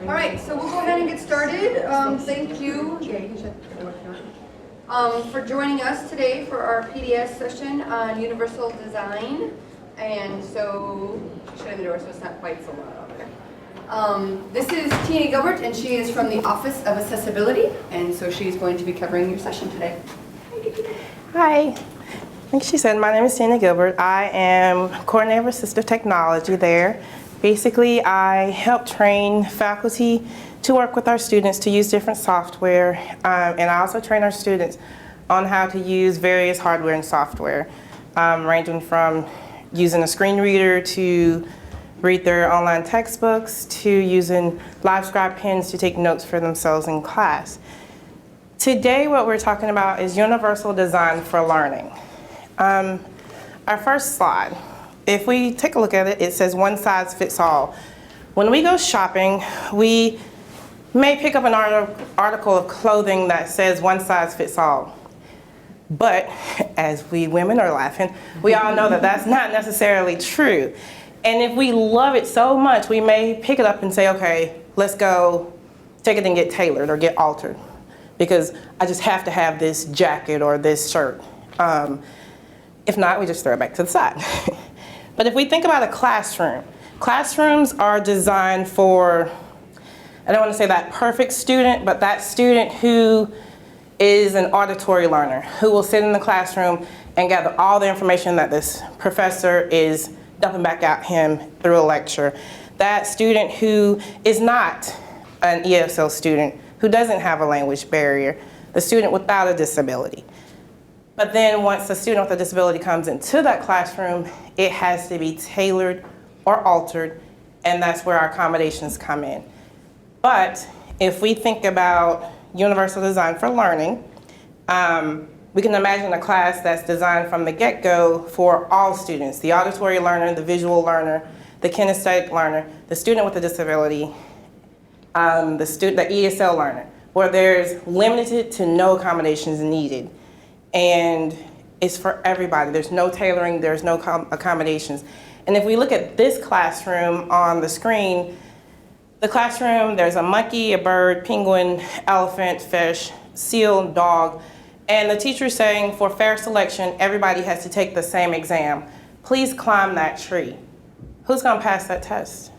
All right, so we'll go ahead and get started. Thank you, yeah, you can shut the door if you want. For joining us today for our PDS session on universal design. And so, shutting the door so it's not quite so loud out there. This is Tina Gilbert, and she is from the Office of Accessibility, and so she's going to be covering your session today. Hi. Like she said, my name is Tina Gilbert. I am Coordinator of Assistive Technology there. Basically, I help train faculty to work with our students to use different software, and I also train our students on how to use various hardware and software, ranging from using a screen reader to read their online textbooks to using LiveScribe pens to take notes for themselves in class. Today, what we're talking about is universal design for learning. Our first slide, if we take a look at it, it says one size fits all. When we go shopping, we may pick up an article of clothing that says one size fits all. But as we women are laughing, we all know that that's not necessarily true. And if we love it so much, we may pick it up and say, okay, let's go take it and get tailored or get altered, because I just have to have this jacket or this shirt. If not, we just throw it back to the side. But if we think about a classroom, classrooms are designed for, I don't want to say that perfect student, but that student who is an auditory learner, who will sit in the classroom and gather all the information that this professor is dumping back at him through a lecture. That student who is not an ESL student, who doesn't have a language barrier, the student without a disability. But then once the student with a disability comes into that classroom, it has to be tailored or altered, and that's where our accommodations come in. But if we think about universal design for learning, we can imagine a class that's designed from the get-go for all students, the auditory learner, the visual learner, the kinesthetic learner, the student with a disability, the ESL learner, where there's limited to no accommodations needed. And it's for everybody. There's no tailoring, there's no accommodations. And if we look at this classroom on the screen, the classroom, there's a monkey, a bird, penguin, elephant, fish, seal, dog, and the teacher's saying for fair selection, everybody has to take the same exam. Please climb that tree. Who's gonna pass that test?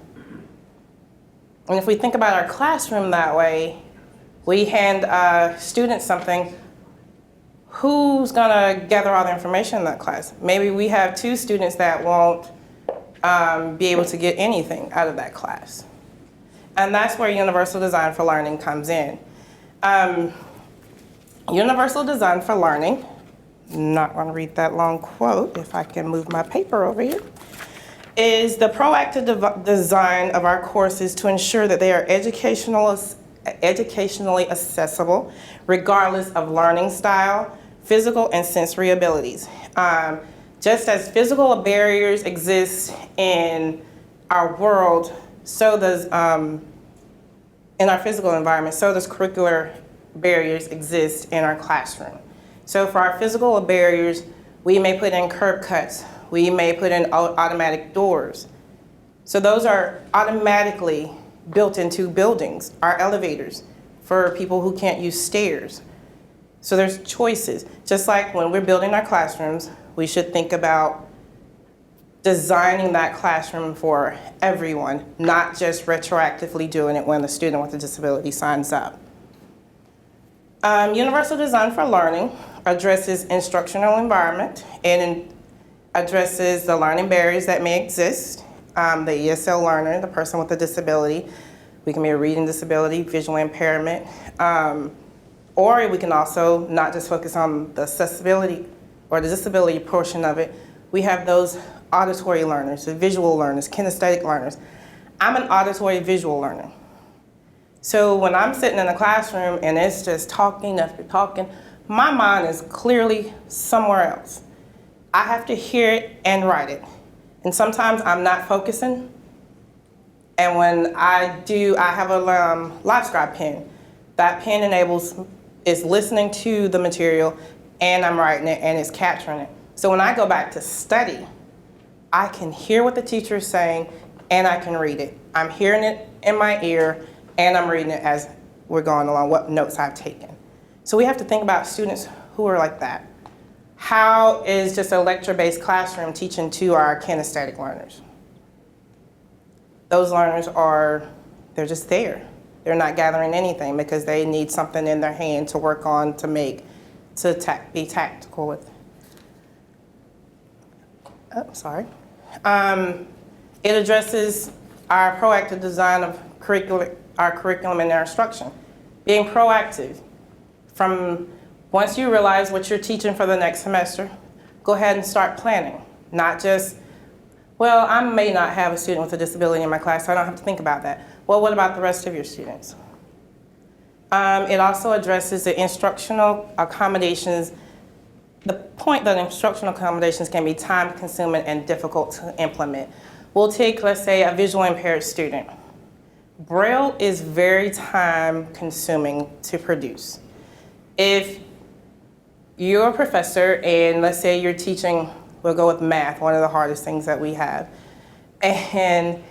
And if we think about our classroom that way, we hand students something. Who's gonna gather all the information in that class? Maybe we have two students that won't be able to get anything out of that class. And that's where universal design for learning comes in. Universal design for learning, not gonna read that long quote, if I can move my paper over here, is the proactive design of our courses to ensure that they are educationally accessible, regardless of learning style, physical and sensory abilities. Just as physical barriers exist in our world, so does, in our physical environment, so does curricular barriers exist in our classroom. So for our physical barriers, we may put in curb cuts, we may put in automatic doors. So those are automatically built into buildings, our elevators, for people who can't use stairs. So there's choices. Just like when we're building our classrooms, we should think about designing that classroom for everyone, not just retroactively doing it when the student with a disability signs up. Universal design for learning addresses instructional environment and addresses the learning barriers that may exist. The ESL learner, the person with a disability, we can be a reading disability, visual impairment, or we can also not just focus on the accessibility or the disability portion of it. We have those auditory learners, the visual learners, kinesthetic learners. I'm an auditory visual learner. So when I'm sitting in a classroom and it's just talking after talking, my mind is clearly somewhere else. I have to hear it and write it. And sometimes I'm not focusing. And when I do, I have a LiveScribe pen. That pen is listening to the material, and I'm writing it, and it's capturing it. So when I go back to study, I can hear what the teacher is saying, and I can read it. I'm hearing it in my ear, and I'm reading it as we're going along, what notes I've taken. So we have to think about students who are like that. How is just a lecture-based classroom teaching to our kinesthetic learners? Those learners they're just there. They're not gathering anything because they need something in their hand to work on, to be tactical with. Oh, sorry. It addresses our proactive design of our curriculum and our instruction. Being proactive. From once you realize what you're teaching for the next semester, go ahead and start planning. Not just, well, I may not have a student with a disability in my class, so I don't have to think about that. Well, what about the rest of your students? It also addresses the instructional accommodations. The point that instructional accommodations can be time-consuming and difficult to implement. We'll take, let's say, a visually impaired student. Braille is very time-consuming to produce. If you're a professor and let's say you're teaching, we'll go with math, one of the hardest things that we have, and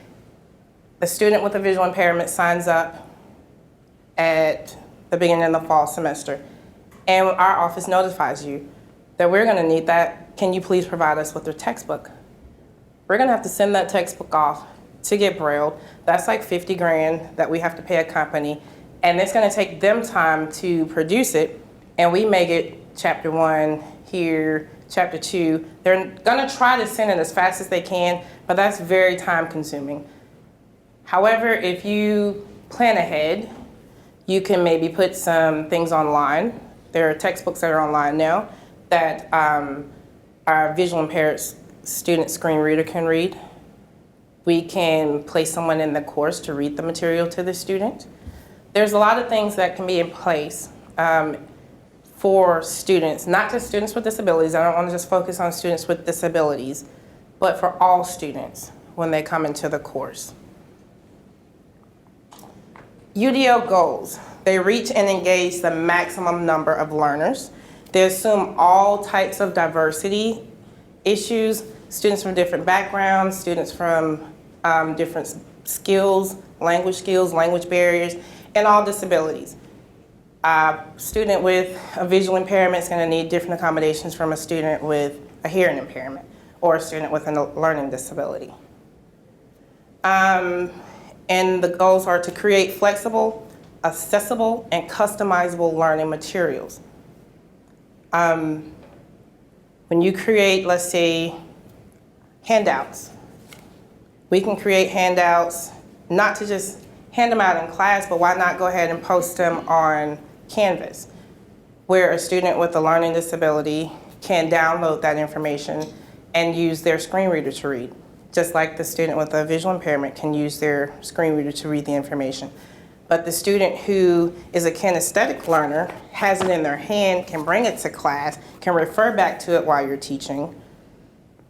a student with a visual impairment signs up at the beginning of the fall semester, and our office notifies you that we're going to need that. Can you please provide us with their textbook? We're going to have to send that textbook off to get Braille. That's like 50 grand that we have to pay a company, and it's going to take them time to produce it, and we may get chapter 1 here, chapter 2. They're going to try to send it as fast as they can, but that's very time consuming. However, if you plan ahead, you can maybe put some things online. There are textbooks that are online now that our visual impaired student screen reader can read. We can place someone in the course to read the material to the student. There's a lot of things that can be in place for students, not just students with disabilities. I don't want to just focus on students with disabilities, but for all students when they come into the course. UDL goals. They reach and engage the maximum number of learners. They assume all types of diversity issues, students from different backgrounds, students from different skills, language barriers, and all disabilities. A student with a visual impairment is going to need different accommodations from a student with a hearing impairment or a student with a learning disability. And the goals are to create flexible, accessible, and customizable learning materials. When you create, let's say, handouts, we can create handouts, not to just hand them out in class, but why not go ahead and post them on Canvas, where a student with a learning disability can download that information and use their screen reader to read, just like the student with a visual impairment can use their screen reader to read the information. But the student who is a kinesthetic learner has it in their hand, can bring it to class, can refer back to it while you're teaching,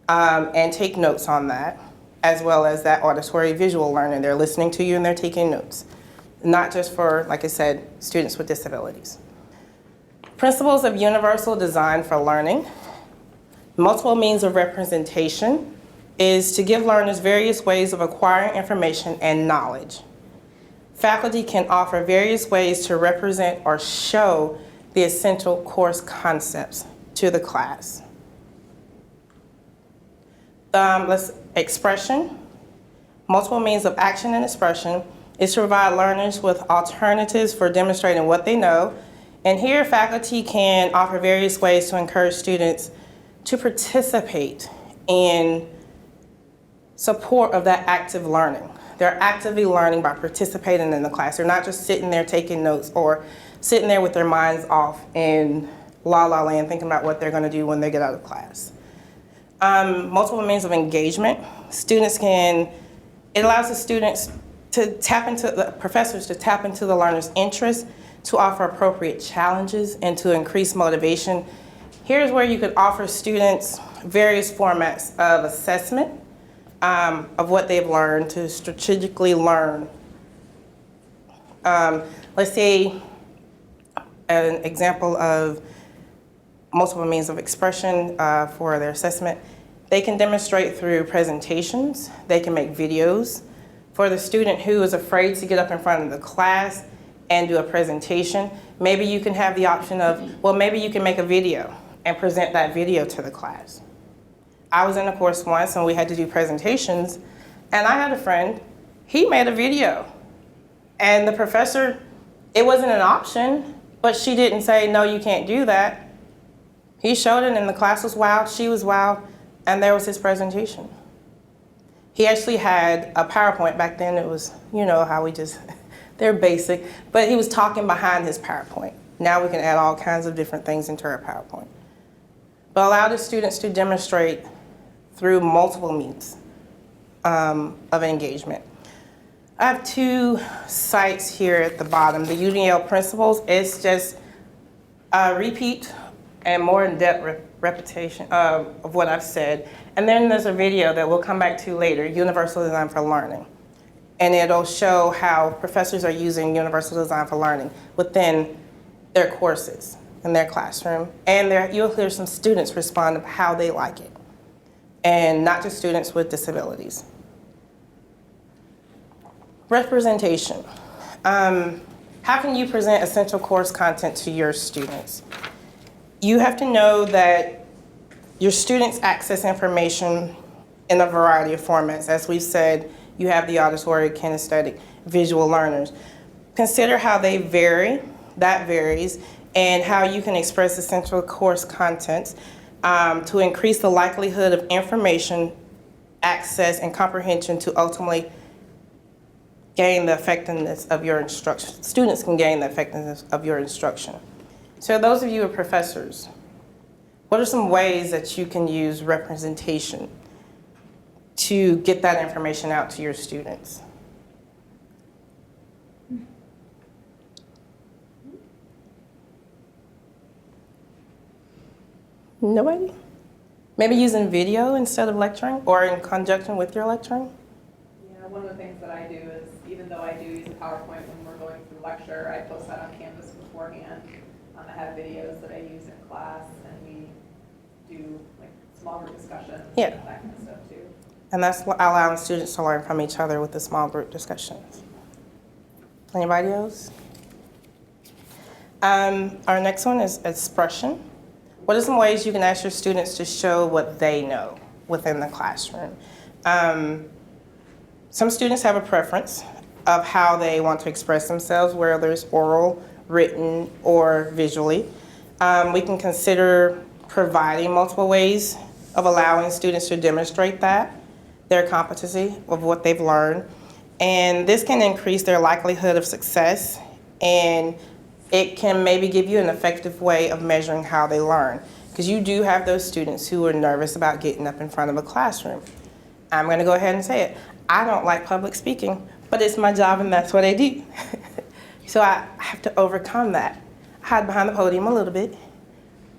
and take notes on that, as well as that auditory visual learning. They're listening to you and they're taking notes. Not just for, like I said, students with disabilities. Principles of universal design for learning. Multiple means of representation is to give learners various ways of acquiring information and knowledge. Faculty can offer various ways to represent or show the essential course concepts to the class. Expression. Multiple means of action and expression is to provide learners with alternatives for demonstrating what they know. And here, faculty can offer various ways to encourage students to participate in support of that active learning. They're actively learning by participating in the class. They're not just sitting there taking notes or sitting there with their minds off in la-la land thinking about what they're going to do when they get out of class. Multiple means of engagement. It allows the students to tap into the professors to tap into the learner's interests, to offer appropriate challenges, and to increase motivation. Here's where you could offer students various formats of assessment of what they've learned to strategically learn. Let's say an example of multiple means of expression for their assessment. They can demonstrate through presentations. They can make videos. For the student who is afraid to get up in front of the class and do a presentation, maybe you can have the option of, well, maybe you can make a video and present that video to the class. I was in a course once and we had to do presentations, and I had a friend, he made a video. And the professor, it wasn't an option, but she didn't say, no, you can't do that. He showed it and the class was wowed, she was wowed, and there was his presentation. He actually had a PowerPoint. Back then it was, you know how we just, they're basic, but he was talking behind his PowerPoint. Now we can add all kinds of different things into our PowerPoint. But allow the students to demonstrate through multiple means of engagement. I have 2 sites here at the bottom. The UDL principles is just a repeat and more in-depth repetition of what I've said. And then there's a video that we'll come back to later, Universal Design for Learning. And it'll show how professors are using Universal Design for Learning within their courses in their classroom. And you'll hear some students respond to how they like it. And not just students with disabilities. Representation. How can you present essential course content to your students? You have to know that your students access information in a variety of formats. As we've said, you have the auditory, kinesthetic, visual learners. Consider how they vary, that varies, and how you can express essential course content to increase the likelihood of information access and comprehension to ultimately gain the effectiveness of your instruction. Students can gain the effectiveness of your instruction. So those of you who are professors, what are some ways that you can use representation to get that information out to your students? Nobody? Maybe using video instead of lecturing or in conjunction with your lecturing? Yeah, one of the things that I do is, even though I do use a PowerPoint when we're going through lecture, I post that on Canvas beforehand. I have videos that I use in class, and we do like small group discussions, Yeah. and that kind of stuff too. And that's allowing students to learn from each other with the small group discussions. Anybody else? Our next one is expression. What are some ways you can ask your students to show what they know within the classroom? Some students have a preference of how they want to express themselves, whether it's oral, written, or visually. We can consider providing multiple ways of allowing students to demonstrate that, their competency of what they've learned. And this can increase their likelihood of success, and it can maybe give you an effective way of measuring how they learn. Because you do have those students who are nervous about getting up in front of a classroom. I'm going to go ahead and say it. I don't like public speaking, but it's my job and that's what I do. So I have to overcome that. I hide behind the podium a little bit,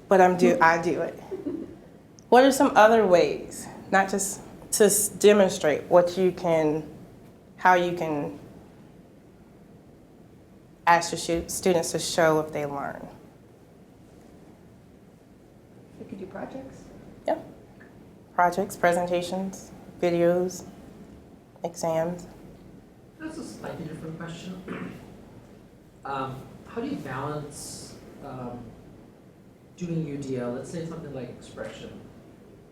but I do it. What are some other ways, not just to demonstrate how you can ask your students to show if they learn? We could do projects. Yeah. Projects, presentations, videos, exams. That's a slightly different question. How do you balance doing UDL, let's say something like expression,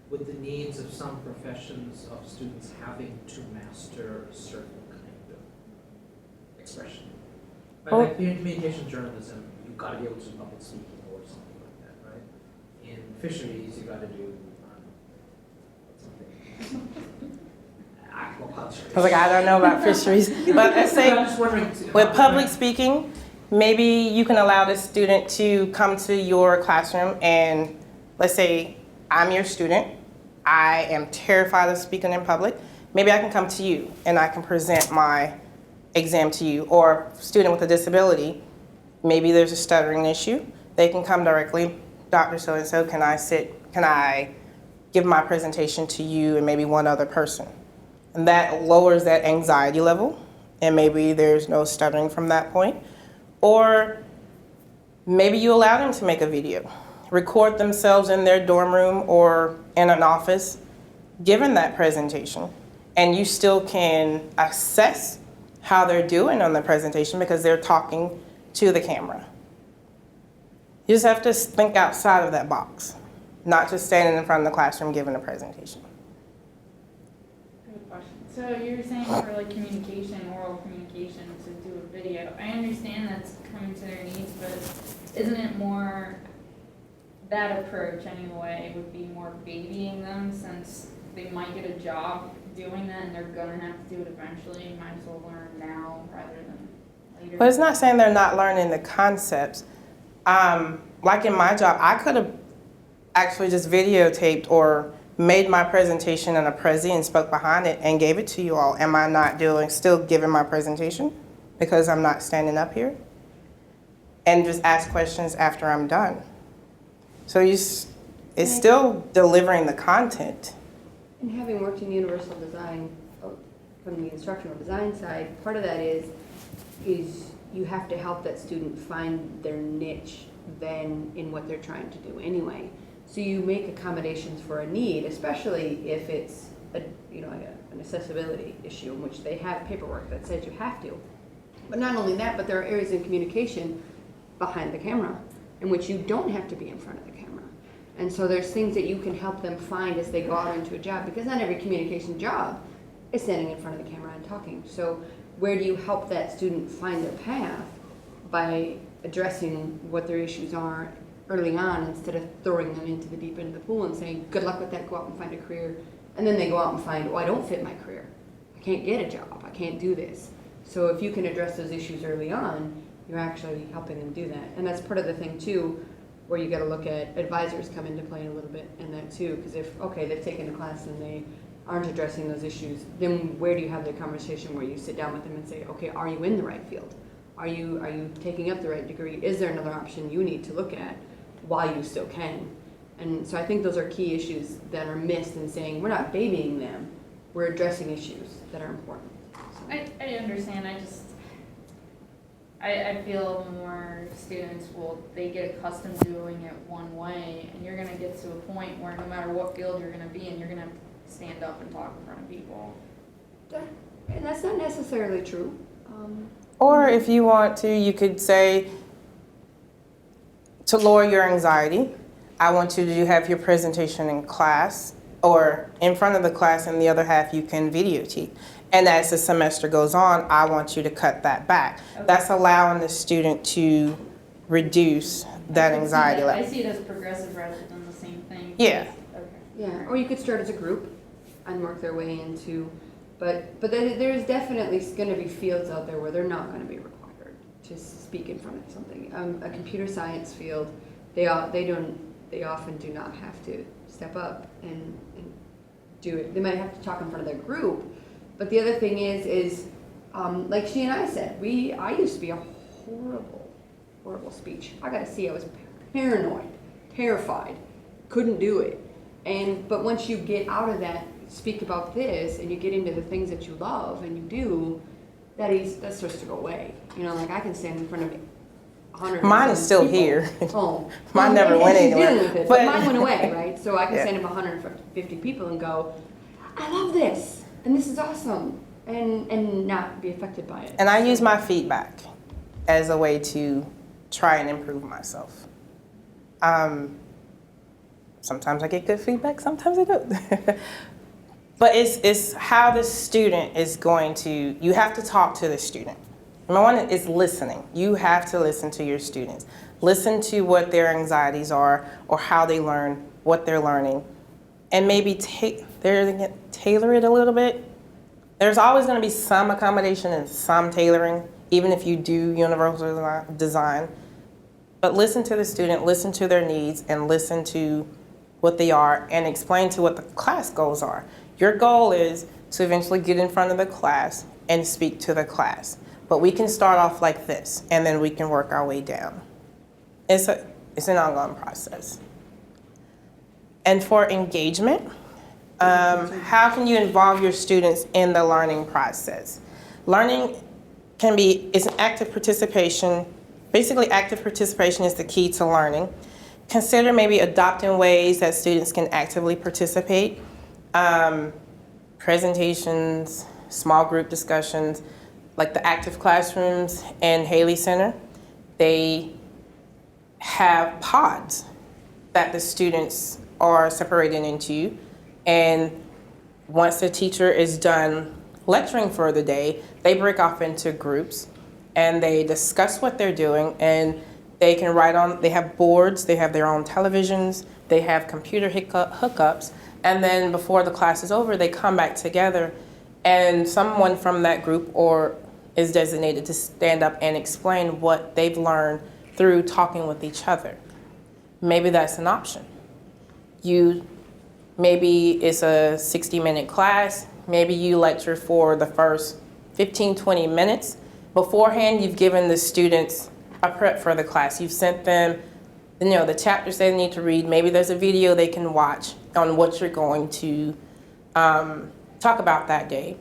with the needs of some professions of students having to master a certain kind of expression? Right? Oh. Like in communication journalism, you've got to be able to do public speaking or something like that, right? In fisheries, you've got to do something. Aquaculture. I was like, I don't know about fisheries, but let's say I'm just wondering, with public speaking, maybe you can allow the student to come to your classroom and let's say I'm your student. I am terrified of speaking in public. Maybe I can come to you and I can present my exam to you. Or student with a disability, maybe there's a stuttering issue. They can come directly, Dr. So-and-so, can I give my presentation to you and maybe one other person? And that lowers that anxiety level, and maybe there's no stuttering from that point. Or maybe you allow them to make a video, record themselves in their dorm room or in an office, giving that presentation, and you still can assess how they're doing on the presentation because they're talking to the camera. You just have to think outside of that box, not just standing in front of the classroom giving a presentation. Good question. So you're saying for like communication, oral communication, to do a video. I understand that's coming to their needs, but isn't it more, that approach anyway would be more babying them, since they might get a job doing that and they're gonna have to do it eventually? You might as well learn now rather than later. But it's not saying they're not learning the concepts. Like in my job, I could have actually just videotaped or made my presentation in a Prezi and spoke behind it and gave it to you all. Am I not still giving my presentation because I'm not standing up here? And just ask questions after I'm done. So it's still delivering the content. And having worked in universal design, from the instructional design side, part of that is you have to help that student find their niche then in what they're trying to do anyway. So you make accommodations for a need, especially if it's an accessibility issue in which they have paperwork that says you have to. But not only that, but there are areas in communication behind the camera in which you don't have to be in front of the camera. And so there's things that you can help them find as they go out into a job, because not every communication job is standing in front of the camera and talking. So where do you help that student find their path by addressing what their issues are early on, instead of throwing them into the deep end of the pool and saying, good luck with that, go out and find a career. And then they go out and find, oh, I don't fit my career. I can't get a job. I can't do this. So if you can address those issues early on, you're actually helping them do that. And that's part of the thing too, where you got to look at advisors come into play a little bit in that too, because if, okay, they've taken a class and they aren't addressing those issues, then where do you have the conversation where you sit down with them and say, okay, are you in the right field? Are you taking up the right degree? Is there another option you need to look at while you still can? And so I think those are key issues that are missed in saying we're not babying them, we're addressing issues that are important. So. I understand. I feel more students they get accustomed to doing it one way, and you're going to get to a point where no matter what field you're going to be in, you're going to have to stand up and talk in front of people. And that's not necessarily true. Or if you want to, you could say, to lower your anxiety, I want you to have your presentation in class or in front of the class, and the other half you can videotape. And as the semester goes on, I want you to cut that back. Okay. That's allowing the student to reduce that anxiety level. I see it as progressive rather than the same thing. Yeah. Okay. Yeah, or you could start as a group and work their way into, but there's definitely going to be fields out there where they're not going to be required to speak in front of something. A computer science field, they often do not have to step up and do it. They might have to talk in front of their group, but the other thing is like she and I said, I used to be a horrible speech. I got to see, I was paranoid, terrified, couldn't do it. But once you get out of that, speak about this, and you get into the things that you love and you do, that starts to go away. Like I can stand in front of 100. Mine is still people. Here. Oh, mine never went anywhere. With it, but mine went away, right? So I can stand in front of 150 people and go, I love this, and this is awesome, and not be affected by it. And I use my feedback as a way to try and improve myself. Sometimes I get good feedback, sometimes I don't. But it's how the student is going to, you have to talk to the student. Number one is listening. You have to listen to your students. Listen to what their anxieties are or how they learn, what they're learning, and maybe tailor it a little bit. There's always going to be some accommodation and some tailoring, even if you do universal design. But listen to the student, listen to their needs, and listen to what they are, and explain to what the class goals are. Your goal is to eventually get in front of the class and speak to the class. But we can start off like this, and then we can work our way down. It's an ongoing process. And for engagement, how can you involve your students in the learning process? Learning is an active participation. Basically, active participation is the key to learning. Consider maybe adopting ways that students can actively participate. presentations, small group discussions, like the active classrooms and Haley Center. They have pods that the students are separated into, and once the teacher is done lecturing for the day, they break off into groups and they discuss what they're doing, and they can write on, they have boards, they have their own televisions, they have computer hookups, and then before the class is over, they come back together and someone from that group or is designated to stand up and explain what they've learned through talking with each other. Maybe that's an option. Maybe it's a 60-minute class. Maybe you lecture for the first 15, 20 minutes. Beforehand, you've given the students a prep for the class. You've sent them, the chapters they need to read. Maybe there's a video they can watch on what you're going to talk about that day.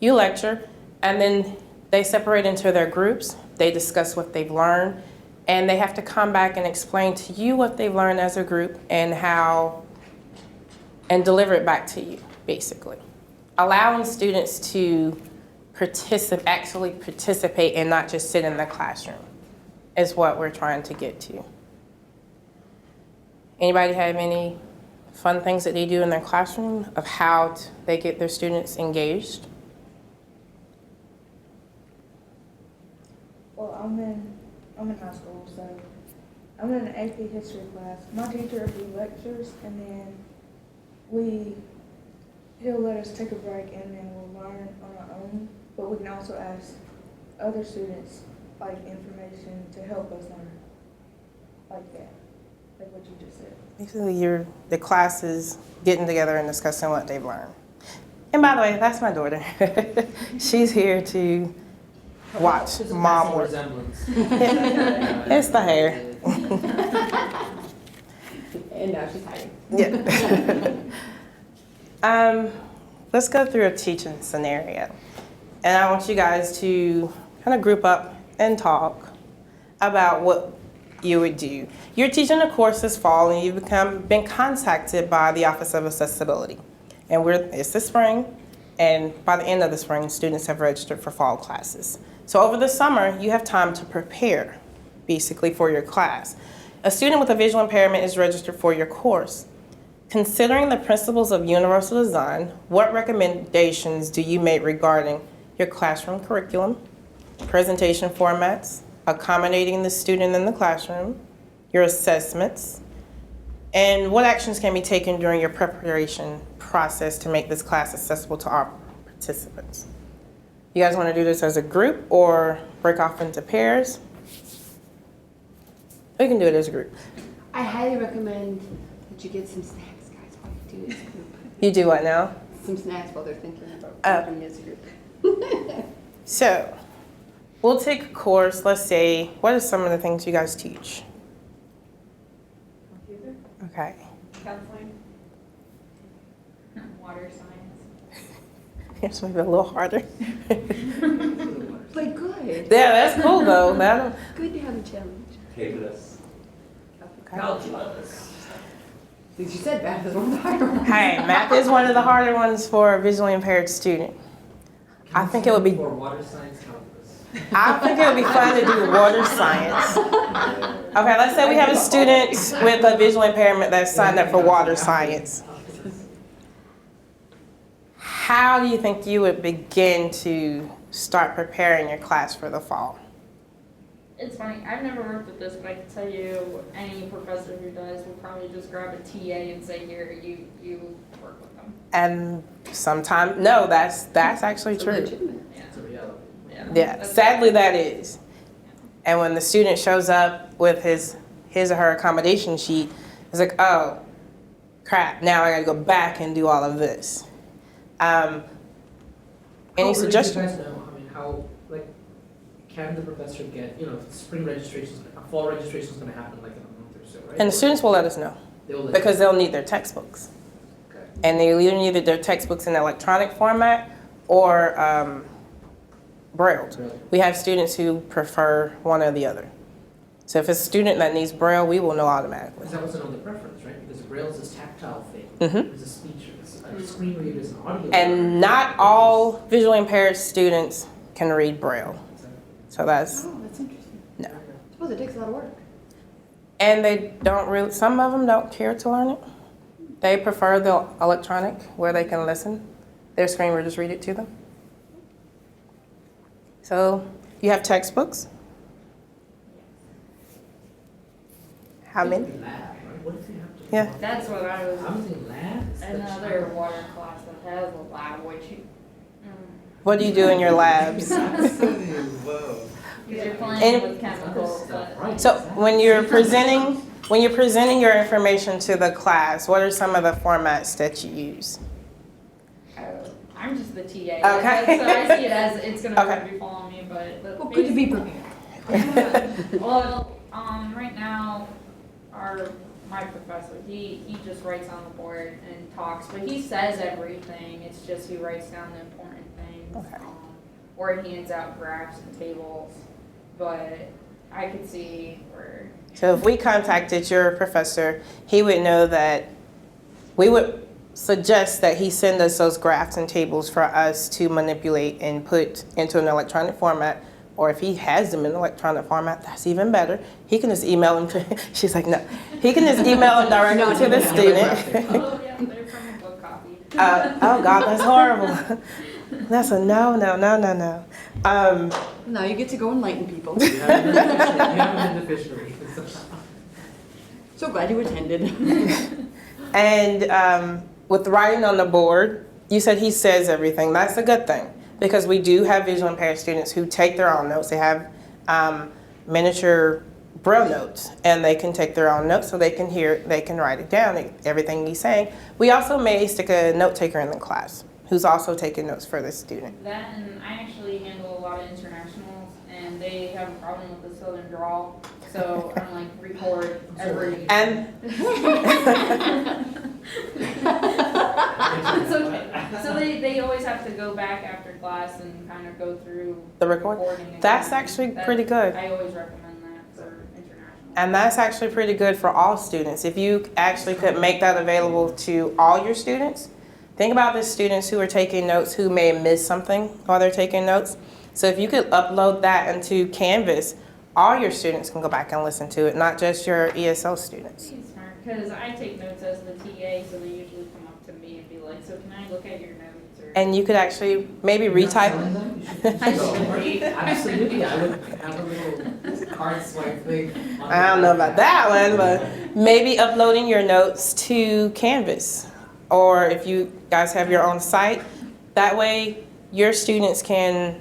You lecture, and then they separate into their groups. They discuss what they've learned, and they have to come back and explain to you what they've learned as a group and deliver it back to you, basically. Allowing students to actually participate and not just sit in the classroom is what we're trying to get to. Anybody have any fun things that they do in their classroom of how they get their students engaged? Well, I'm in high school, so I'm in an AP history class. My teacher, he lectures, and then he'll let us take a break, and then we'll learn on our own. But we can also ask other students like information to help us learn, like that, like what you just said. Basically, the class is getting together and discussing what they've learned. And by the way, that's my daughter. She's here to watch There's a mom passing work. resemblance. It's the hair. And now she's hiding. Yeah. Let's go through a teaching scenario. And I want you guys to kind of group up and talk about what you would do. You're teaching a course this fall, and you've been contacted by the Office of Accessibility. And it's the spring, and by the end of the spring, students have registered for fall classes. So over the summer, you have time to prepare, basically, for your class. A student with a visual impairment is registered for your course. Considering the principles of universal design, what recommendations do you make regarding your classroom curriculum, presentation formats, accommodating the student in the classroom, your assessments, and what actions can be taken during your preparation process to make this class accessible to our participants? You guys want to do this as a group or break off into pairs? We can do it as a group. I highly recommend that you get some snacks, guys, while you do it as a group. You do what now? Some snacks while they're thinking about doing it as a group. So, we'll take a course, let's say, what are some of the things you guys teach? Computer, Okay. counseling, Water science. Here's maybe a little harder. But good. Yeah, that's cool though. That'll, Good to have a challenge. Calculus. Calculus. Since you said math is one of the harder ones. hey, math is one of the harder ones for a visually impaired student. I think it would be- For water science calculus. I think it would be fun to do water science. Okay, let's say we have a student with a visual impairment that's signed up for water science. How do you think you would begin to start preparing your class for the fall? It's funny, I've never worked with this, but I can tell you any professor who does will probably just grab a TA and say, here, you work with them. And sometimes, no, that's actually true. Legitimate. It's a reality. Yeah, That's- sadly that is. And when the student shows up with his or her accommodation sheet, it's like, oh, crap, now I gotta go back and do all of this. Any How early suggestions? do you guys know, I mean, how, like, can the professor get, spring registrations, fall registration's gonna happen like in a month or so, right? And the students will let us know They'll let because you- they'll need their textbooks. Okay. And they either need their textbooks in electronic format or Braille. Really? We have students who prefer one or the other. So if it's a student that needs Braille, we will know automatically. Because that wasn't on the preference, right? Because Braille's this tactile thing. Mhm. It's a speech. screen readers and audio. And not all visually impaired students can read Braille. So that's, Oh, that's interesting. no. I suppose it takes a lot of work. And they don't really, some of them don't care to learn it. They prefer the electronic where they can listen. Their screen will just read it to them. So you have textbooks? How many? Lab, right? What if you have to? Yeah. That's what I was, I was in lab. It's the another child. water class that has a lab, which you, What do you do in your labs? Whoa. because you're playing And- with chemicals, Stuff, but. right, So exactly. when you're presenting your information to the class, what are some of the formats that you use? I'm just the TA. Okay. So I see it as it's gonna Okay. be following me, but. Well, good to be prepared. Well, right now, my professor, he just writes on the board and talks, but he says everything, it's just he writes down the important things. Okay. Or he hands out graphs and tables, but I could see where, So if we contacted your professor, he would know that we would suggest that he send us those graphs and tables for us to manipulate and put into an electronic format. Or if he has them in electronic format, that's even better. He can just email them to, she's like, no. He can just email them directly to the student. oh yeah, they're from a book copy. Oh God, that's horrible. That's a no. Now you get to go enlighten people. You haven't been to fishery. So glad you attended. And with writing on the board, you said he says everything. That's a good thing because we do have visually impaired students who take their own notes. They have miniature Braille notes, and they can take their own notes so they can hear, they can write it down, everything he's saying. We also may stick a note taker in the class who's also taking notes for the student. That, and I actually handle a lot of internationals, and they have a problem with the southern drawl, so I'm like, record every. And It's okay. So they always have to go back after class and kind of go through the record, recording again. that's actually pretty good. I always recommend that for international. And that's actually pretty good for all students. If you actually could make that available to all your students, think about the students who are taking notes who may miss something while they're taking notes. So if you could upload that into Canvas, all your students can go back and listen to it, not just your ESL students. He's smart, because I take notes as the TA, so they usually come up to me and be like, so can I look at your notes? Or And you could actually maybe You're not retype. selling them? You should I just go. should. Absolutely, I would have a little card swipe thing. on I don't know the- about that one, but maybe uploading your notes to Canvas. Or if you guys have your own site, that way your students can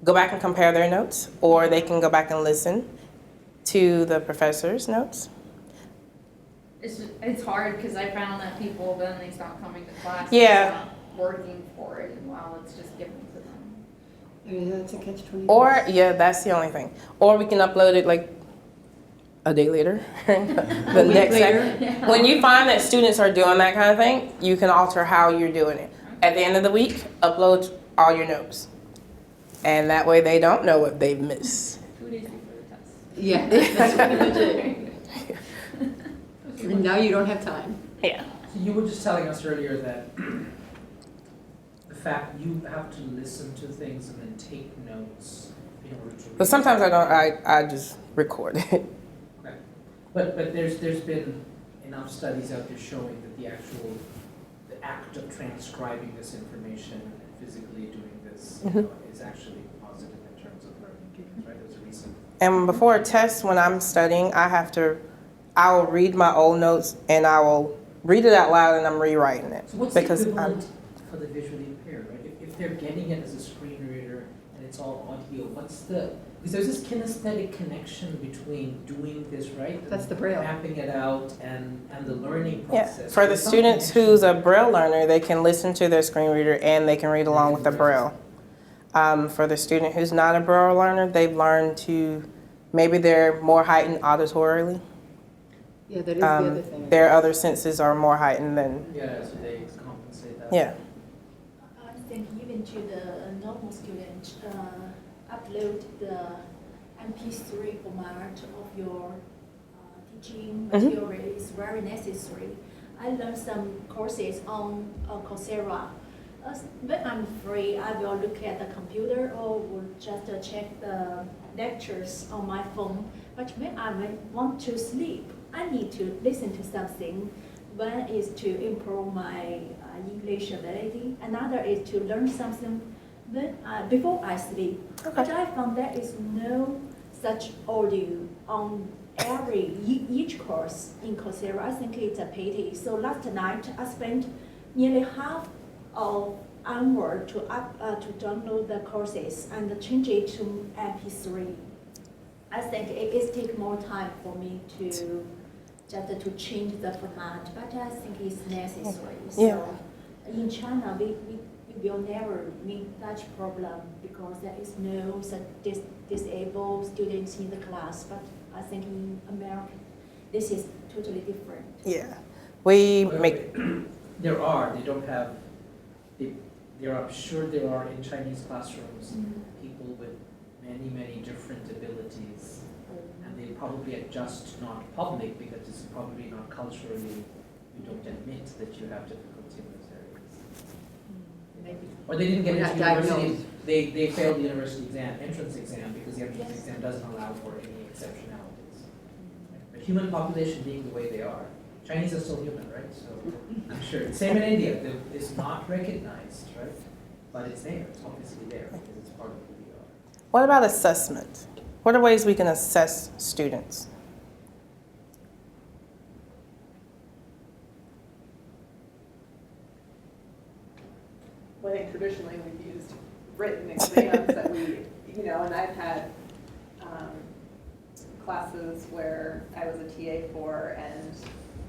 go back and compare their notes, or they can go back and listen to the professor's notes. It's hard, because I found that people, then they stop coming to class. Yeah. And stop working for it, and while it's just given to them. Yeah, that's a catch-22. Or, yeah, that's the only thing. Or we can upload it like a day later. The week next later. day. When you find that students are doing that kind of thing, you can alter how you're doing it. At the end of the week, upload all your notes. And that way they don't know what they've missed. 2 days before the test. Yeah, that's pretty much it. And now you don't have time. Yeah. So you were just telling us earlier that the fact you have to listen to things and then take notes in order to. But sometimes I don't, I just record it. Okay. But there's been enough studies out there showing that the act of transcribing this information and physically doing this is actually positive in terms of learning, right? There's a recent. And before a test, when I'm studying, I will read my old notes and I will read it out loud and I'm rewriting it. So what's the Because equivalent for the visually impaired, right? If they're getting it as a screen reader and it's all audio, because there's this kinesthetic connection between doing this, right? and That's the Braille. Mapping it out and the learning Yeah, process. for the There's some students connection. who's a Braille learner, they can listen to their screen reader and they can read along with the Braille. For the student who's not a Braille learner, they've learned to, maybe they're more heightened auditorily. Yeah, that is the other thing. Their other senses are more heightened than, Yeah, so they compensate that. yeah. I think even to the normal student, upload the MP3 format of your teaching material is very necessary. I learned some courses on Coursera. When I'm free, I will look at the computer or will just check the lectures on my phone. But when I want to sleep, I need to listen to something. One is to improve my English ability. Another is to learn something before I sleep. Okay. But I found there is no such audio on each course in Coursera. I think it's a pity. So last night I spent nearly half of hour to download the courses and change it to MP3. I think it takes more time for me to just to change the format, but I think it's necessary. Yeah. So in China, we will never meet such problem because there is no such disabled students in the class. But I think in America, this is totally different. Yeah. We Wait, make, wait. They don't have, I'm sure there are in Chinese classrooms, people with many, many different abilities. And they probably are just not public because it's probably not culturally, you don't admit that you have difficulty in those areas. Maybe. Or they didn't get We're into not university, diagnosed. they failed the university entrance exam because the entrance exam doesn't allow for any exceptionalities. The human population being the way they are, Chinese are still human, right? So I'm sure, same in India, it's not recognized, right? But it's there, it's obviously there because it's part of who we are. what about assessment? What are ways we can assess students? Well, I think traditionally we've used written exams that we, and I've had classes where I was a TA for, and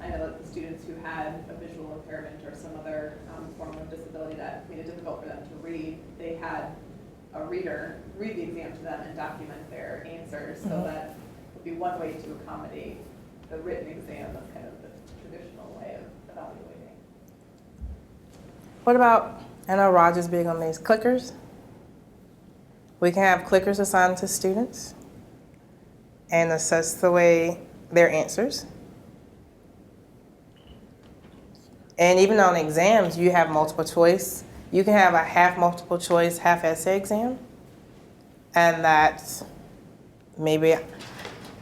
I know that the students who had a visual impairment or some other form of disability that made it difficult for them to read, they had a reader read the exam to them and document their answers. So that would be one way to accommodate the written exam as kind of the traditional way of evaluating. What about, I know Roger's big on these, clickers? We can have clickers assigned to students and assess the way their answers. And even on exams, you have multiple choice. You can have a half multiple choice, half essay exam. And that maybe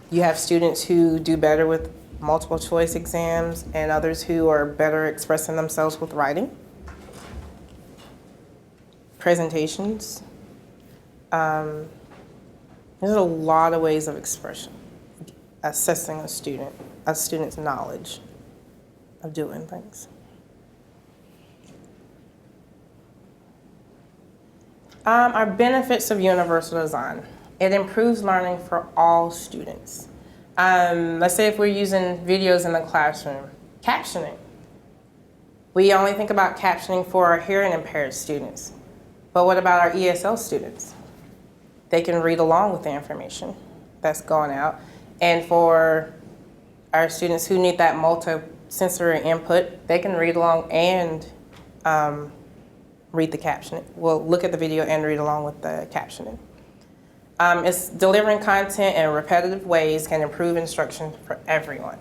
you have students who do better with multiple choice exams and others who are better expressing themselves with writing. Presentations. There's a lot of ways of expression, assessing a student's knowledge of doing things. Our benefits of universal design. It improves learning for all students. Let's say if we're using videos in the classroom, captioning. We only think about captioning for our hearing impaired students. But what about our ESL students? They can read along with the information that's going out. And for our students who need that multi-sensory input, they can read along and read the captioning. Well, look at the video and read along with the captioning. It's delivering content in repetitive ways can improve instruction for everyone.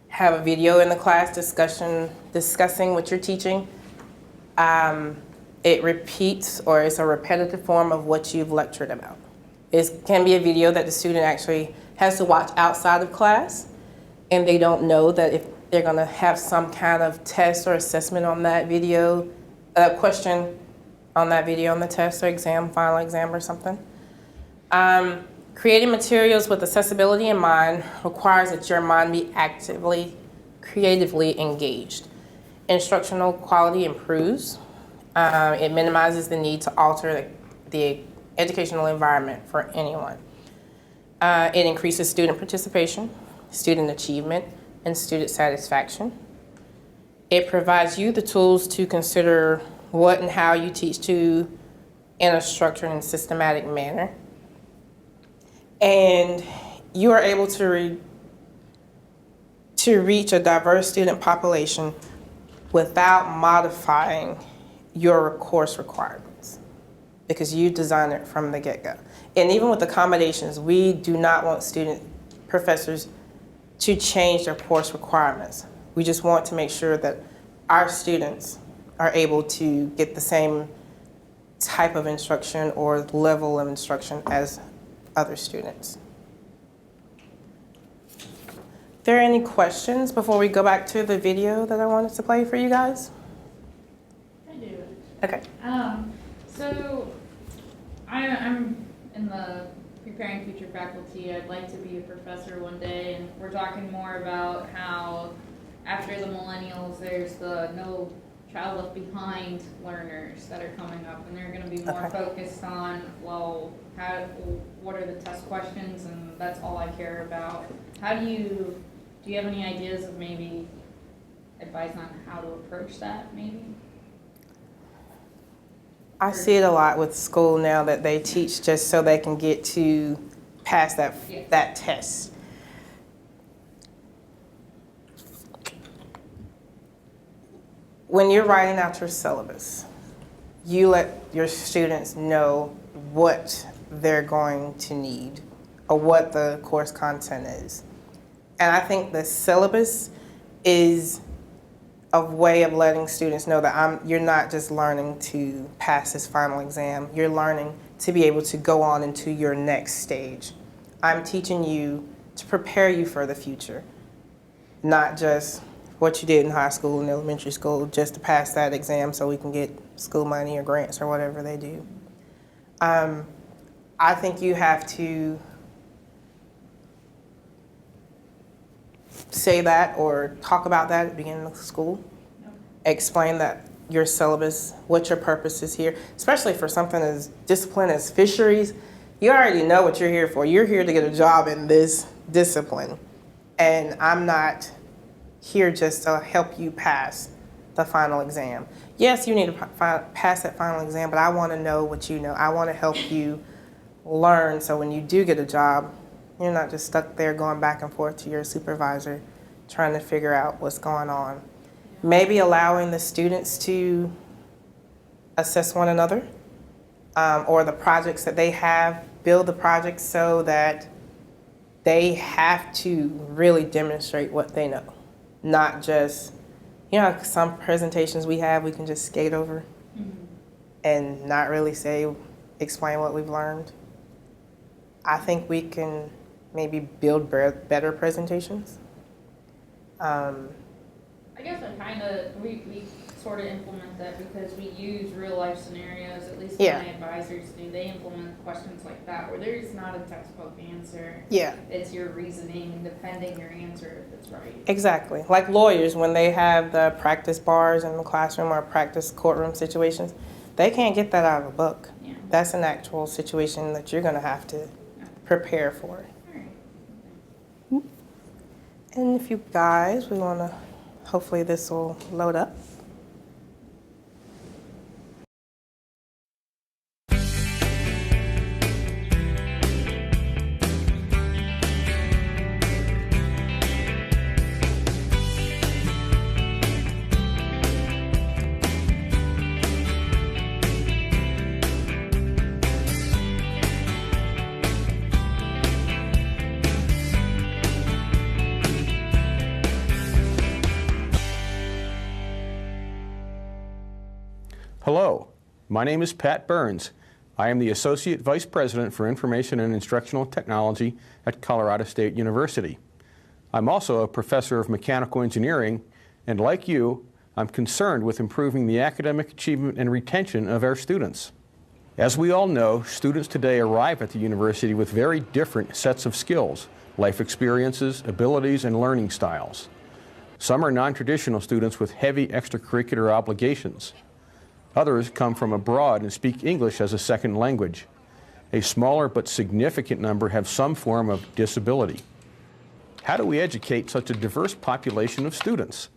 Have a video in the class discussing what you're teaching. It repeats or it's a repetitive form of what you've lectured about. It can be a video that the student actually has to watch outside of class, and they don't know that if they're going to have some kind of test or assessment on that video, a question on that video on the test or exam, final exam or something. Creating materials with accessibility in mind requires that your mind be actively, creatively engaged. Instructional quality improves. It minimizes the need to alter the educational environment for anyone. It increases student participation, student achievement, and student satisfaction. It provides you the tools to consider what and how you teach in a structured and systematic manner. And you are able to reach a diverse student population without modifying your course requirements because you design it from the get-go. And even with accommodations, we do not want professors to change their course requirements. We just want to make sure that our students are able to get the same type of instruction or level of instruction as other students. Are there any questions before we go back to the video that I wanted to play for you guys? I do. Okay. So I'm in the preparing future faculty. I'd like to be a professor one day, and we're talking more about how after the millennials, there's the no child left behind learners that are coming up, and they're going to be more Okay. focused on, well, what are the test questions, and that's all I care about. Do you have any ideas of maybe advice on how to approach that, maybe? I see it a lot with school now that they teach just so they can get to pass that Yeah. that test. When you're writing out your syllabus, you let your students know what they're going to need or what the course content is. And I think the syllabus is a way of letting students know that you're not just learning to pass this final exam, you're learning to be able to go on into your next stage. I'm teaching you to prepare you for the future, not just what you did in high school and elementary school just to pass that exam so we can get school money or grants or whatever they do. I think you have to say that or talk about that at the beginning of school. Explain that your syllabus, what your purpose is here, especially for something as disciplined as fisheries. You already know what you're here for. You're here to get a job in this discipline. And I'm not here just to help you pass the final exam. Yes, you need to pass that final exam, but I want to know what you know. I want to help you learn so when you do get a job, you're not just stuck there going back and forth to your supervisor trying to figure out what's going on. Maybe allowing the students to assess one another or the projects that they have, build the projects so that they have to really demonstrate what they know. Not just, some presentations we have, we can just skate over and not really explain what we've learned. I think we can maybe build better presentations. I guess we sort of implement that because we use real life scenarios, at least my advisors do. They implement questions like that where there's not a textbook answer. Yeah. It's your reasoning and defending your answer if it's right. Exactly. Like lawyers, when they have the practice bars in the classroom or practice courtroom situations, they can't get that out of a book. Yeah. That's an actual situation that you're going to have to prepare for. All right. And if you guys, we want to, hopefully this will load up. Hello, my name is Pat Burns. I am the Associate Vice President for Information and Instructional Technology at Colorado State University. I'm also a professor of mechanical engineering, and like you, I'm concerned with improving the academic achievement and retention of our students. As we all know, students today arrive at the university with very different sets of skills, life experiences, abilities, and learning styles. Some are non-traditional students with heavy extracurricular obligations. Others come from abroad and speak English as a second language. A smaller but significant number have some form of disability. How do we educate such a diverse population of students?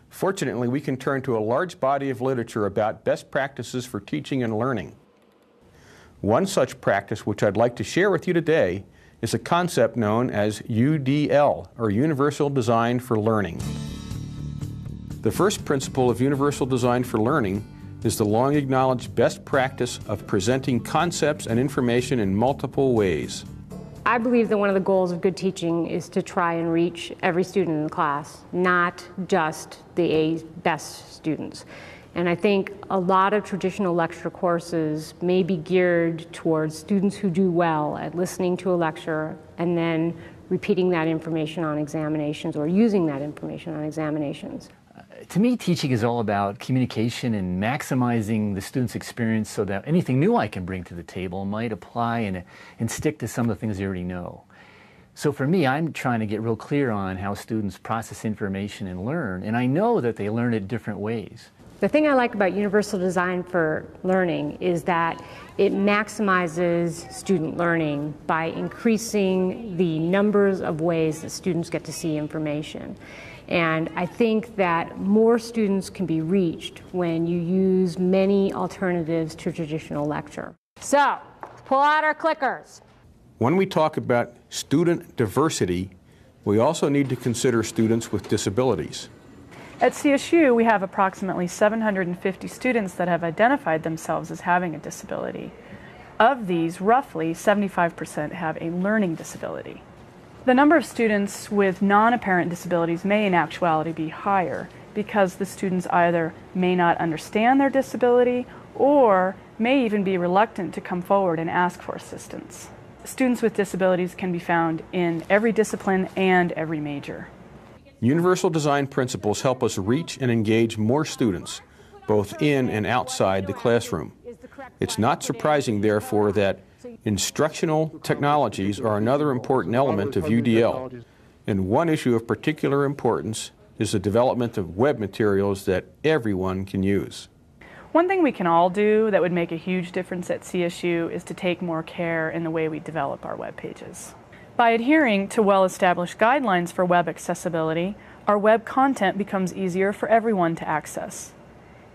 Fortunately, we can turn to a large body of literature about best practices for teaching and learning. One such practice which I'd like to share with you today is a concept known as UDL, or Universal Design for Learning. The first principle of Universal Design for Learning is the long-acknowledged best practice of presenting concepts and information in multiple ways. I believe that one of the goals of good teaching is to try and reach every student in the class, not just the best students. And I think a lot of traditional lecture courses may be geared towards students who do well at listening to a lecture and then repeating that information on examinations or using that information on examinations. To me, teaching is all about communication and maximizing the student's experience so that anything new I can bring to the table might apply and stick to some of the things they already know. So for me, I'm trying to get real clear on how students process information and learn, and I know that they learn it different ways. The thing I like about universal design for learning is that it maximizes student learning by increasing the numbers of ways that students get to see information. And I think that more students can be reached when you use many alternatives to traditional lecture. So, let's pull out our clickers. When we talk about student diversity, we also need to consider students with disabilities. At CSU, we have approximately 750 students that have identified themselves as having a disability. Of these, roughly 75% have a learning disability. The number of students with non-apparent disabilities may in actuality be higher because the students either may not understand their disability or may even be reluctant to come forward and ask for assistance. Students with disabilities can be found in every discipline and every major. Universal design principles help us reach and engage more students, both in and outside the classroom. It's not surprising, therefore, that instructional technologies are another important element of UDL, and one issue of particular importance is the development of web materials that everyone can use. One thing we can all do that would make a huge difference at CSU is to take more care in the way we develop our web pages. By adhering to well-established guidelines for web accessibility, our web content becomes easier for everyone to access.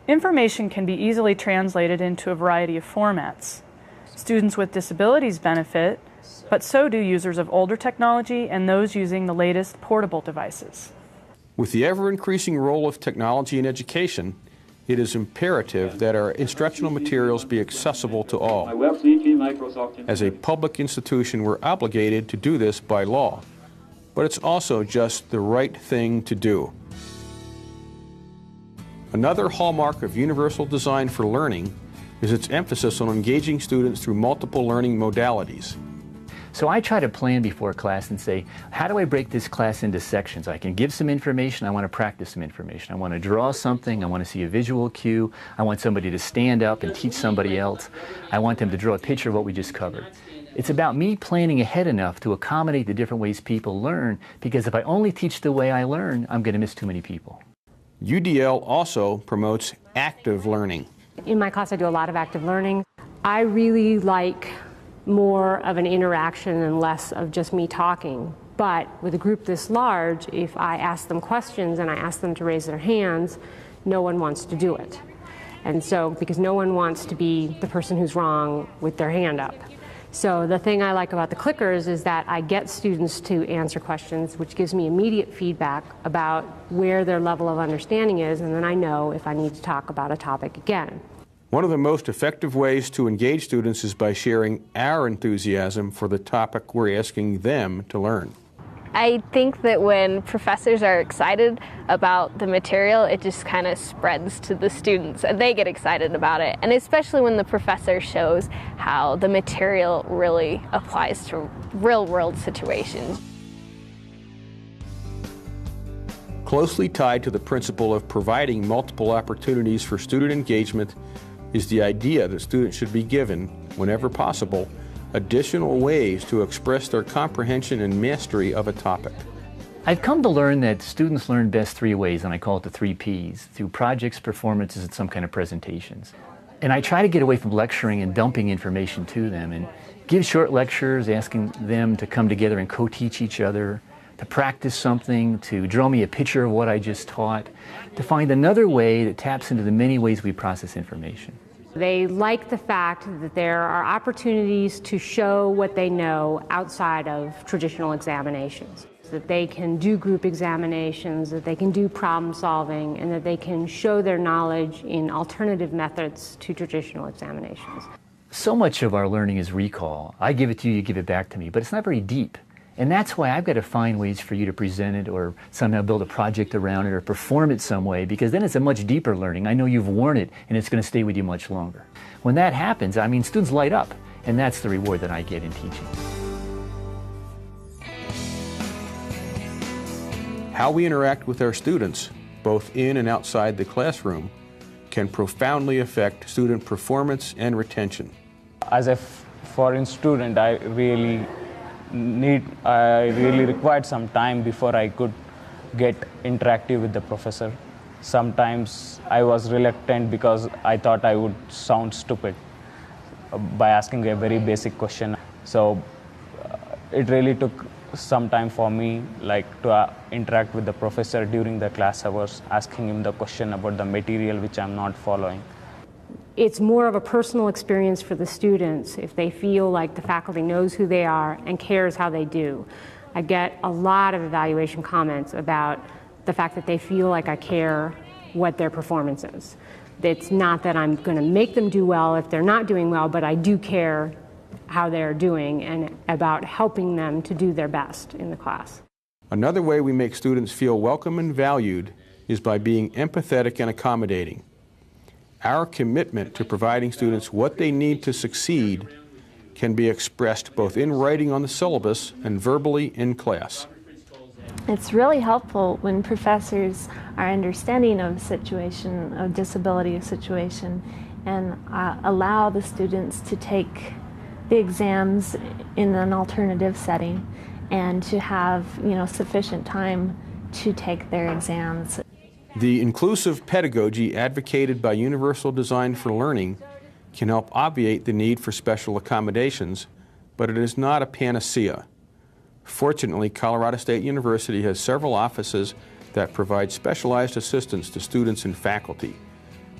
Information can be easily translated into a variety of formats. Students with disabilities benefit, but so do users of older technology and those using the latest portable devices. With the ever-increasing role of technology in education, it is imperative that our instructional materials be accessible to all. As a public institution, we're obligated to do this by law, but it's also just the right thing to do. Another hallmark of universal design for learning is its emphasis on engaging students through multiple learning modalities. So I try to plan before class and say, how do I break this class into sections? I can give some information, I want to practice some information. I want to draw something, I want to see a visual cue, I want somebody to stand up and teach somebody else. I want them to draw a picture of what we just covered. It's about me planning ahead enough to accommodate the different ways people learn, because if I only teach the way I learn, I'm going to miss too many people. UDL also promotes active learning. In my class, I do a lot of active learning. I really like more of an interaction and less of just me talking. But with a group this large, if I ask them questions and I ask them to raise their hands, no one wants to do it. And so, because no one wants to be the person who's wrong with their hand up. So the thing I like about the clickers is that I get students to answer questions, which gives me immediate feedback about where their level of understanding is, and then I know if I need to talk about a topic again. One of the most effective ways to engage students is by sharing our enthusiasm for the topic we're asking them to learn. I think that when professors are excited about the material, it just kind of spreads to the students and they get excited about it. And especially when the professor shows how the material really applies to real-world situations. Closely tied to the principle of providing multiple opportunities for student engagement is the idea that students should be given, whenever possible, additional ways to express their comprehension and mastery of a topic. I've come to learn that students learn best three ways, and I call it the 3 Ps, through projects, performances, and some kind of presentations. And I try to get away from lecturing and dumping information to them and give short lectures, asking them to come together and co-teach each other, to practice something, to draw me a picture of what I just taught, to find another way that taps into the many ways we process information. They like the fact that there are opportunities to show what they know outside of traditional examinations. That they can do group examinations, that they can do problem solving, and that they can show their knowledge in alternative methods to traditional examinations. so much of our learning is recall. I give it to you, you give it back to me, but it's not very deep. And that's why I've got to find ways for you to present it or somehow build a project around it or perform it some way, because then it's a much deeper learning. I know you've worn it and it's going to stay with you much longer. When that happens, I mean, students light up, and that's the reward that I get in teaching. How we interact with our students, both in and outside the classroom, can profoundly affect student performance and retention. As a foreign student, I really required some time before I could get interactive with the professor. Sometimes I was reluctant because I thought I would sound stupid by asking a very basic question. So it really took some time for me to interact with the professor during the class hours, asking him the question about the material which I'm not following. It's more of a personal experience for the students if they feel like the faculty knows who they are and cares how they do. I get a lot of evaluation comments about the fact that they feel like I care what their performance is. It's not that I'm going to make them do well if they're not doing well, but I do care how they're doing and about helping them to do their best in the class. Another way we make students feel welcome and valued is by being empathetic and accommodating. Our commitment to providing students what they need to succeed can be expressed both in writing on the syllabus and verbally in class. It's really helpful when professors are understanding of situation, of disability situation, and allow the students to take the exams in an alternative setting and to have, sufficient time to take their exams. The inclusive pedagogy advocated by Universal Design for Learning can help obviate the need for special accommodations, but it is not a panacea. Fortunately, Colorado State University has several offices that provide specialized assistance to students and faculty,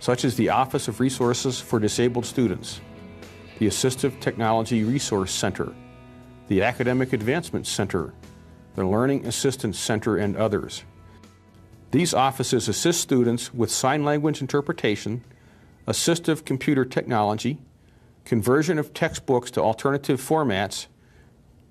such as the Office of Resources for Disabled Students, the Assistive Technology Resource Center, the Academic Advancement Center, the Learning Assistance Center, and others. These offices assist students with sign language interpretation, assistive computer technology, conversion of textbooks to alternative formats,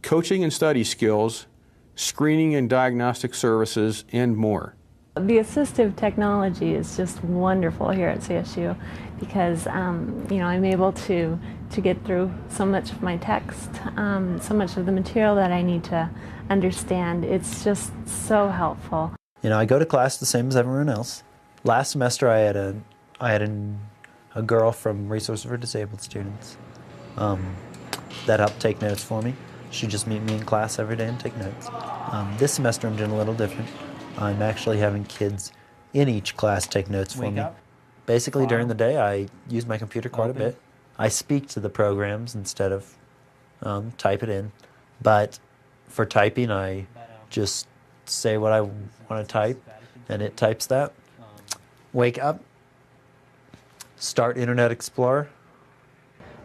coaching and study skills, screening and diagnostic services, and more. The assistive technology is just wonderful here at CSU because I'm able to get through so much of my text, so much of the material that I need to understand. It's just so helpful. I go to class the same as everyone else. Last semester I had a girl from Resources for Disabled Students that helped take notes for me. She'd just meet me in class every day and take notes. This semester I'm doing a little different. I'm actually having kids in each class take notes for me. Basically during the day I use my computer quite a bit. I speak to the programs instead of type it in. But for typing I just say what I want to type and it types that. Wake up, start Internet Explorer.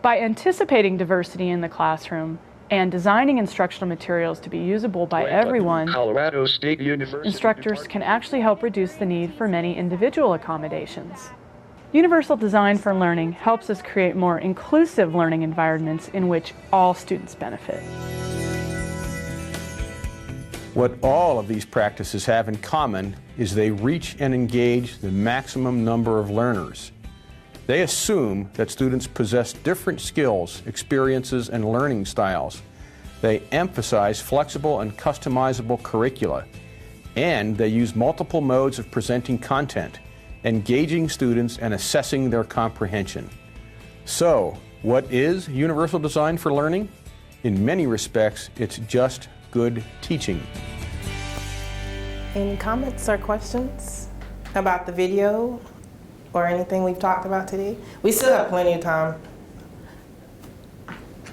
By anticipating diversity in the classroom and designing instructional materials to be usable by everyone, Colorado State University instructors can actually help reduce the need for many individual accommodations. Universal Design for Learning helps us create more inclusive learning environments in which all students benefit. What all of these practices have in common is they reach and engage the maximum number of learners. They assume that students possess different skills, experiences, and learning styles. They emphasize flexible and customizable curricula, and they use multiple modes of presenting content, engaging students and assessing their comprehension. So, what is Universal Design for Learning? In many respects, it's just good teaching. Any comments or questions about the video or anything we've talked about today? We still have plenty of time.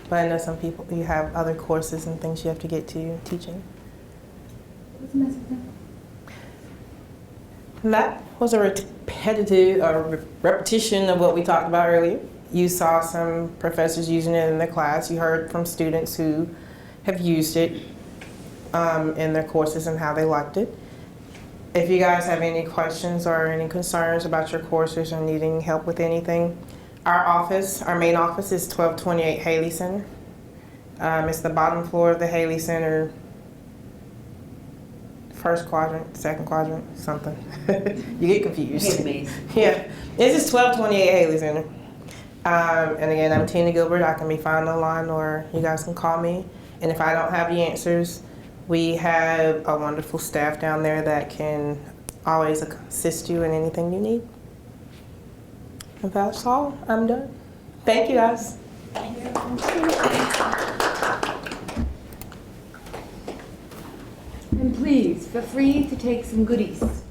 But I know some people, you have other courses and things you have to get to teaching. What's the message then? That was a repetition of what we talked about earlier. You saw some professors using it in the class. You heard from students who have used it in their courses and how they liked it. If you guys have any questions or any concerns about your courses or needing help with anything, Our main office is 1228 Haley Center. It's the bottom floor of the Haley Center, first quadrant, second quadrant, something. You get confused. Yeah, this is 1228 Haley Center. And again, I'm Tina Gilbert. I can be found online, or you guys can call me. And if I don't have the answers, we have a wonderful staff down there that can always assist you in anything you need. If that's all, I'm done. Thank you, guys. And please, feel free to take some goodies.